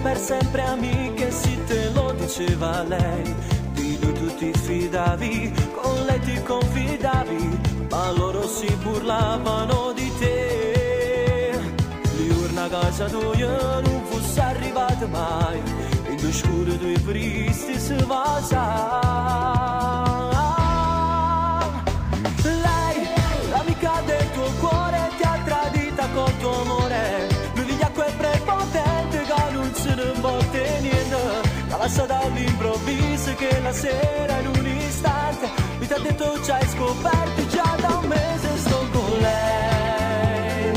per sempre amiche, sì te lo diceva lei. Di lui tu ti fidavi, con lei ti confidavi, ma loro si burlavano di te. L'urna casa tua non fosse arrivata mai, in due scure due tristi si va già. Lei, l'amica del tuo cuore, ti ha tradita col tuo amore. Lui vigliacco e prepotente che non se ne botte niente. L'ha lasciata all'improvviso che la sera in un istante mi ti ha detto ci hai scoperto già da un mese sto con lei.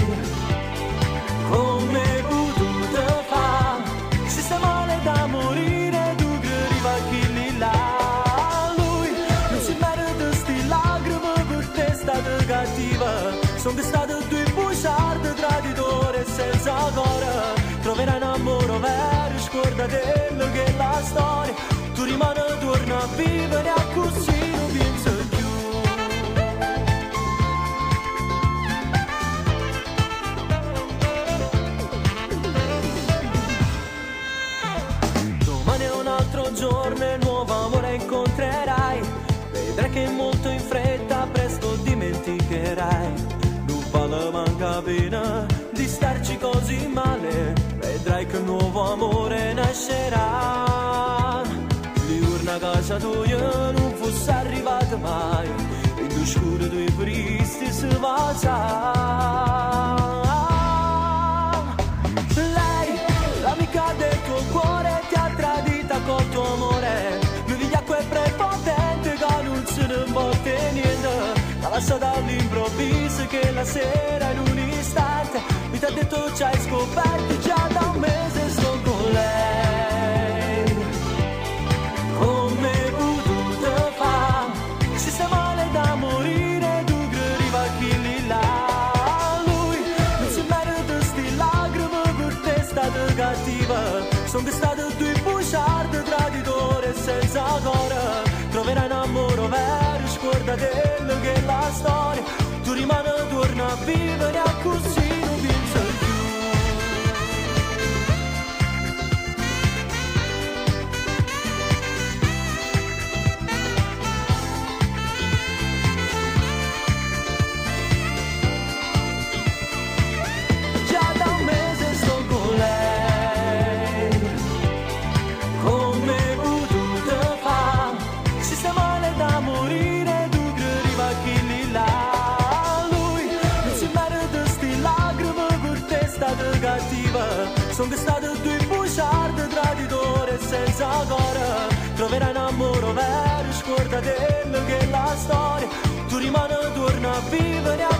Come hai potuto fare? Si sta male da morire, tu che arriva chi lì là. Lui non si merita sti lacrime per te, è stata cattiva. Sono stato due bugiardi, traditore senza cuore. Troverai un amore vero, scordatelo che è la storia. Tu rimani, torna a vivere a così non penso più. Domani è un altro giorno e nuovo amore incontrerai. Vedrai che molto in fretta presto dimenticherai. Non vale manca pena di starci così male. Vedrai che un nuovo amore nascerà. L'urna casa tua non fosse arrivata mai, in due scure due tristi si va già. Lei, l'amica del tuo cuore, ti ha tradita col tuo amore. Lui vigliacco e prepotente che non se ne botte niente. L'ha lasciata all'improvviso che la sera in un istante mi ti ha detto ci hai scoperto già da un mese sto con lei. Come hai potuto fare? Si sta male da morire, tu che arriva chi lì là. Lui non si merita sti lacrime, per te è stata cattiva. Sono stato due bugiardi, traditore senza cuore. Troverai un amore vero, scordatelo che è la storia. Tu rimani, torna a vivere a così non penso più. Già da un mese sto con lei. Come hai potuto fare? Si sta male da morire, tu che arriva chi lì là. Lui non si merita sti lacrime, per te è stata cattiva. Sono stato due bugiardi, traditore senza cuore. Troverai un amore vero, scordatelo che è la storia. Tu rimani, torna a vivere a